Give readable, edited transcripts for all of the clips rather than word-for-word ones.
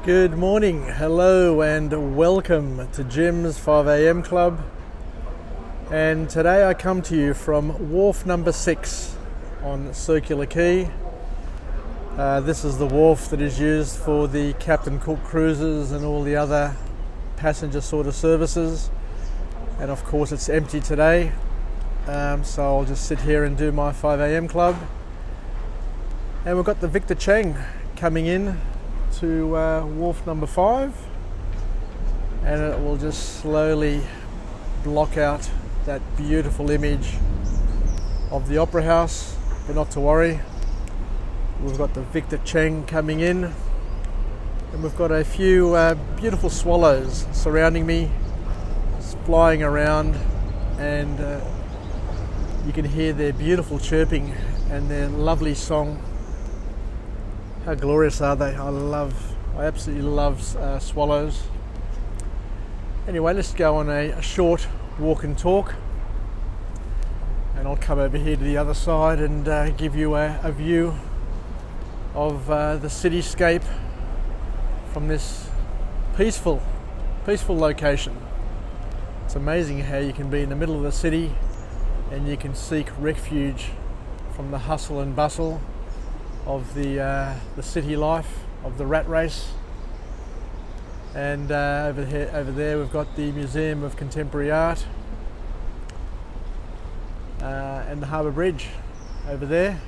Good morning, hello and welcome to Jim's 5am Club. And today I come to you from wharf number 6 on Circular Quay. This is the wharf that is used for the Captain Cook cruises and all the other passenger sort of services. And of course it's empty today, so I'll just sit here and do my 5am Club. And we've got the Victor Cheng coming in to wharf number 5, and it will just slowly block out that beautiful image of the Opera House. But not to worry, we've got the Victor Cheng coming in, and we've got a few beautiful swallows surrounding me, flying around, and you can hear their beautiful chirping and their lovely song. How glorious are they? I absolutely love swallows. Anyway, let's go on a short walk and talk, and I'll come over here to the other side and give you a view of the cityscape from this peaceful location. It's amazing how you can be in the middle of the city and you can seek refuge from the hustle and bustle of the city life, of the rat race. And over there we've got the Museum of Contemporary Art and the Harbour Bridge over there,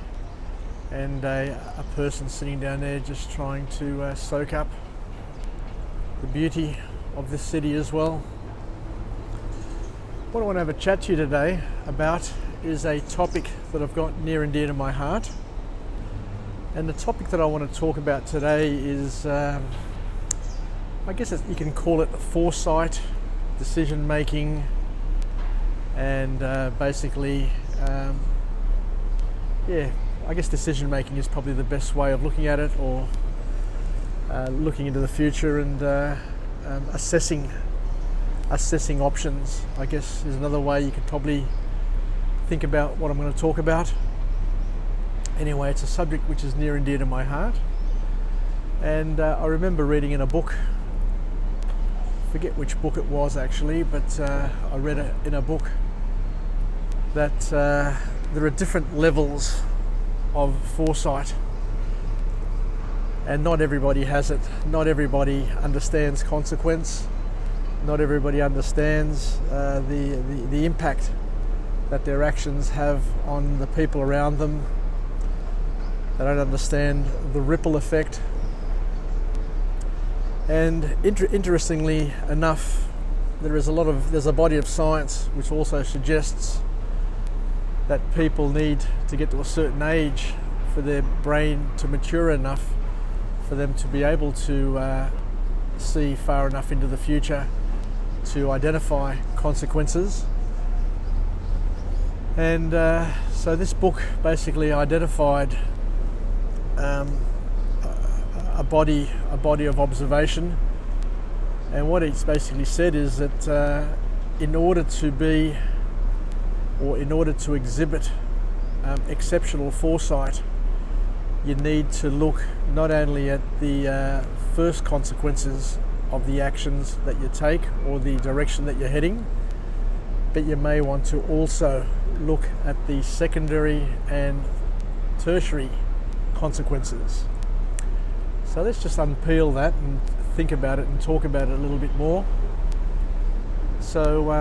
and a person sitting down there just trying to soak up the beauty of this city as well. What I want to have a chat to you today about is a topic that I've got near and dear to my heart. And the topic that I want to talk about today is, I guess you can call it foresight, decision making, and basically, I guess decision making is probably the best way of looking at it, or looking into the future and assessing options, I guess, is another way you could probably think about what I'm going to talk about. Anyway, it's a subject which is near and dear to my heart, and I remember reading in a book, forget which book it was actually, but I read it in a book that there are different levels of foresight, and not everybody has it. Not everybody understands consequence. Not everybody understands the impact that their actions have on the people around them. They don't understand the ripple effect. And interestingly enough, there's a body of science which also suggests that people need to get to a certain age for their brain to mature enough for them to be able to see far enough into the future to identify consequences. And so this book basically identified a body of observation, and what it's basically said is that in order to exhibit exceptional foresight, you need to look not only at the first consequences of the actions that you take or the direction that you're heading, but you may want to also look at the secondary and tertiary consequences. So let's just unpeel that and think about it and talk about it a little bit more. So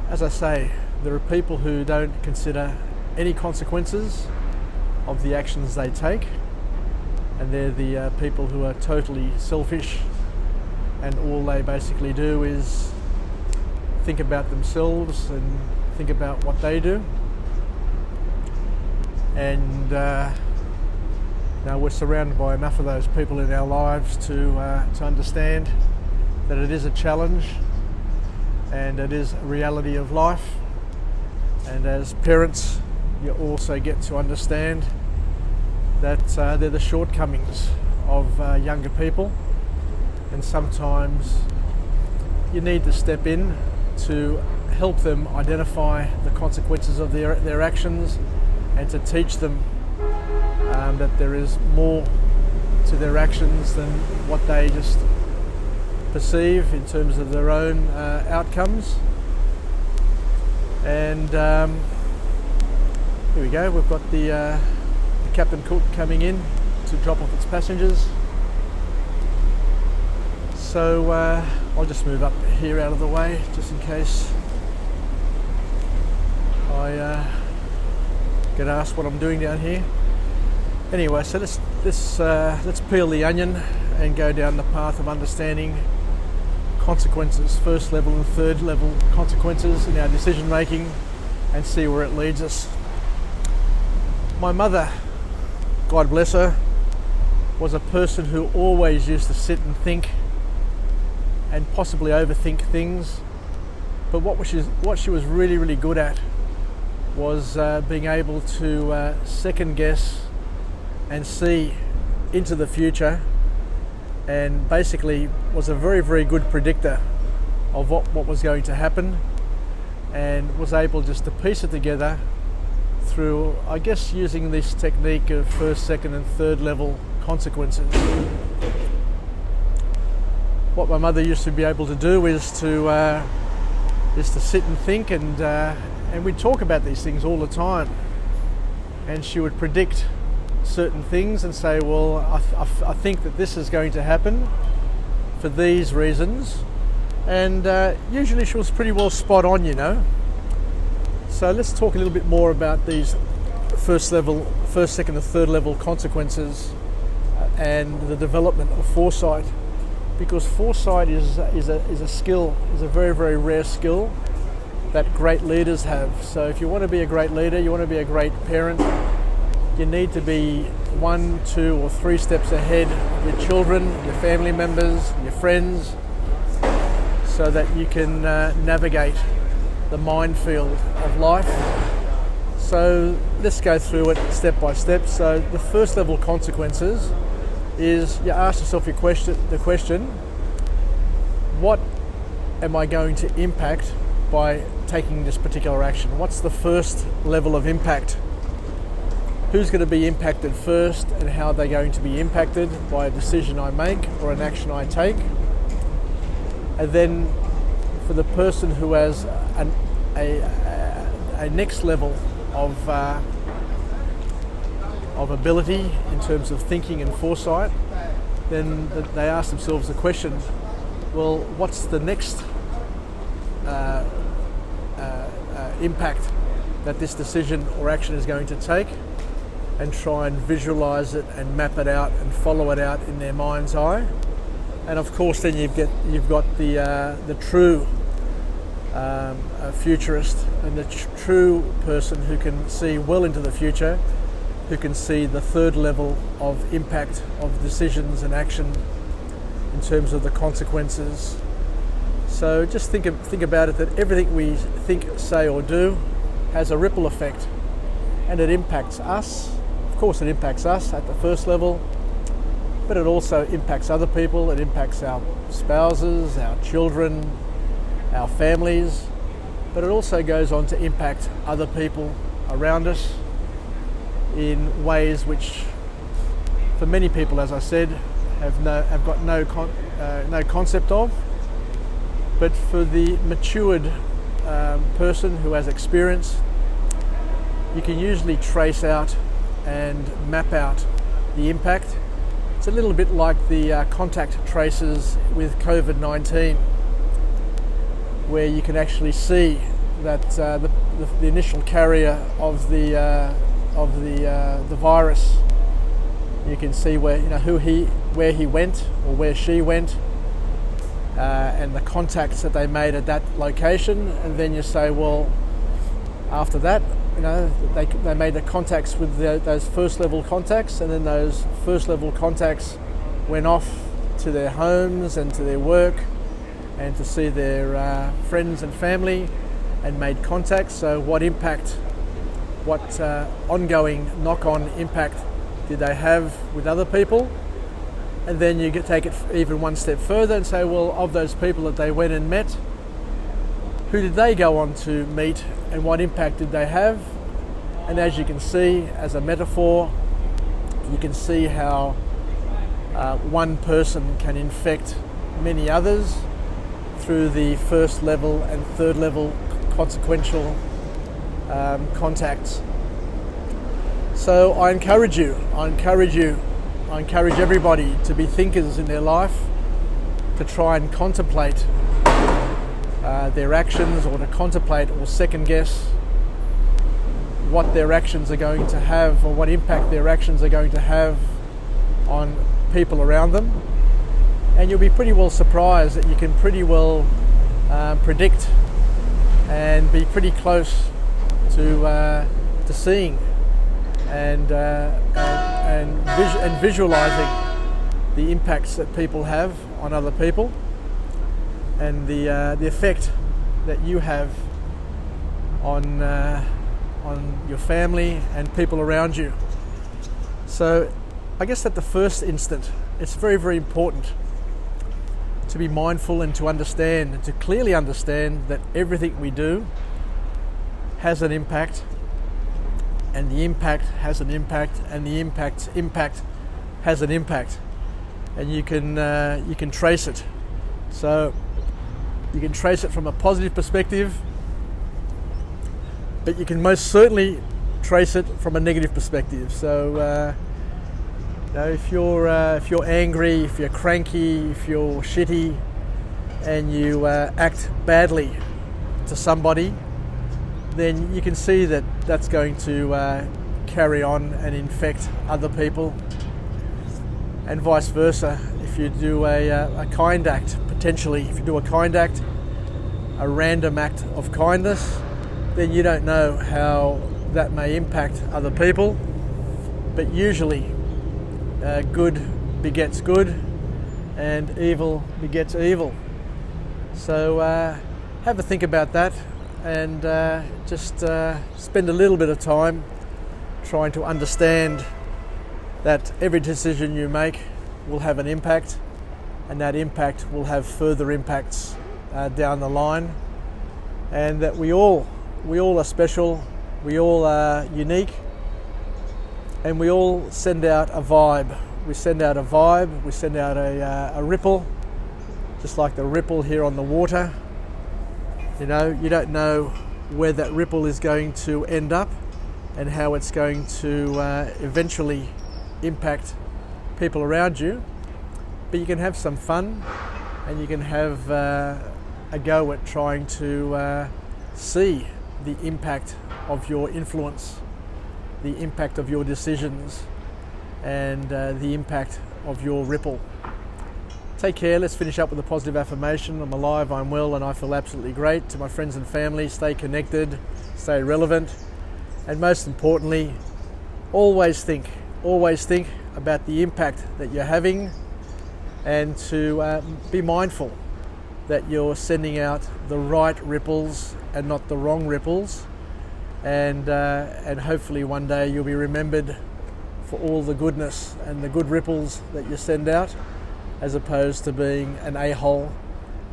as I say, there are people who don't consider any consequences of the actions they take, and they're the people who are totally selfish, and all they basically do is think about themselves and think about what they do. And now we're surrounded by enough of those people in our lives to understand that it is a challenge and it is a reality of life. And as parents, you also get to understand that they're the shortcomings of younger people, and sometimes you need to step in to help them identify the consequences of their actions, and to teach them that there is more to their actions than what they just perceive in terms of their own outcomes. And here we go, we've got the Captain Cook coming in to drop off its passengers. So I'll just move up here out of the way just in case I get asked what I'm doing down here. Anyway, so let's peel the onion and go down the path of understanding consequences, first level and third level consequences in our decision making, and see where it leads us. My mother, God bless her, was a person who always used to sit and think and possibly overthink things, but what she was really, really good at was being able to second guess and see into the future, and basically was a very, very good predictor of what was going to happen, and was able just to piece it together through, I guess, using this technique of first, second and third level consequences. What my mother used to be able to do is to sit and think, and we'd talk about these things all the time, and she would predict certain things and say, well, I think that this is going to happen for these reasons, and usually she was pretty well spot on, you know. So let's talk a little bit more about these first, second and third level consequences and the development of foresight, because foresight is a skill, is a very, very rare skill that great leaders have. So if you want to be a great leader, you want to be a great parent, you need to be 1, 2 or 3 steps ahead of your children, your family members, your friends, so that you can navigate the minefield of life. So let's go through it step by step. So the first level consequences is you ask yourself the question, what am I going to impact by taking this particular action? What's the first level of impact? Who's going to be impacted first, and how are they going to be impacted by a decision I make or an action I take? And then for the person who has a next level of ability in terms of thinking and foresight, then they ask themselves the question, well, what's the next impact that this decision or action is going to take, and try and visualize it and map it out and follow it out in their mind's eye. And of course then you've got the true futurist and the true person who can see well into the future, who can see the third level of impact of decisions and action in terms of the consequences. So just think about it, that everything we think, say or do has a ripple effect, and it impacts us. Of course it impacts us at the first level, but it also impacts other people. It impacts our spouses, our children, our families, but it also goes on to impact other people around us in ways which, for many people, as I said, have got no concept of. But for the matured person who has experience, you can usually trace out and map out the impact. It's a little bit like the contact traces with COVID-19, where you can actually see that the initial carrier of the virus, you can see where where he went or where she went, and the contacts that they made at that location, and then you say, well, after that, they made the contacts with those first level contacts, and then those first level contacts went off to their homes and to their work and to see their friends and family and made contacts. So what ongoing knock-on impact did they have with other people? And then you take it even one step further and say, well, of those people that they went and met, who did they go on to meet and what impact did they have? And as you can see, as a metaphor, you can see how one person can infect many others through the first level and third level consequential contacts. So I encourage everybody to be thinkers in their life, to try and contemplate their actions, or to contemplate or second guess what their actions are going to have, or what impact their actions are going to have on people around them. And you'll be pretty well surprised that you can pretty well predict and be pretty close to seeing and visualizing the impacts that people have on other people, and the effect that you have on your family and people around you. So I guess at the first instant, it's very, very important to be mindful and to understand, and to clearly understand that everything we do has an impact, and the impact has an impact, and the impact's impact has an impact, and you can trace it. So you can trace it from a positive perspective, but you can most certainly trace it from a negative perspective. So if you're angry, if you're cranky, if you're shitty, and you act badly to somebody, then you can see that that's going to carry on and infect other people, and vice versa. If you do a kind act, potentially, if you do a kind act, a random act of kindness, then you don't know how that may impact other people, but usually good begets good, and evil begets evil. So have a think about that, and just spend a little bit of time trying to understand that every decision you make will have an impact, and that impact will have further impacts down the line, and that we all are special, we all are unique, and we all send out a vibe. We send out a vibe, we send out a ripple, just like the ripple here on the water. You know, you don't know where that ripple is going to end up and how it's going to eventually impact people around you, but you can have some fun, and you can have a go at trying to see the impact of your influence, the impact of your decisions, and the impact of your ripple. Take care. Let's finish up with a positive affirmation. I'm alive, I'm well, and I feel absolutely great. To my friends and family, stay connected, stay relevant, and most importantly, always think about the impact that you're having, and to be mindful that you're sending out the right ripples and not the wrong ripples, and hopefully one day you'll be remembered for all the goodness and the good ripples that you send out, as opposed to being an a-hole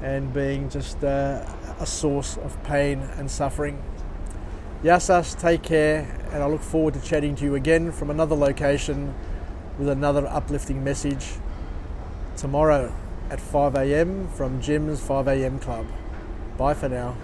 and being just a source of pain and suffering. Yasas, take care, and I look forward to chatting to you again from another location with another uplifting message tomorrow at 5 a.m. from Jim's 5 a.m. Club. Bye for now.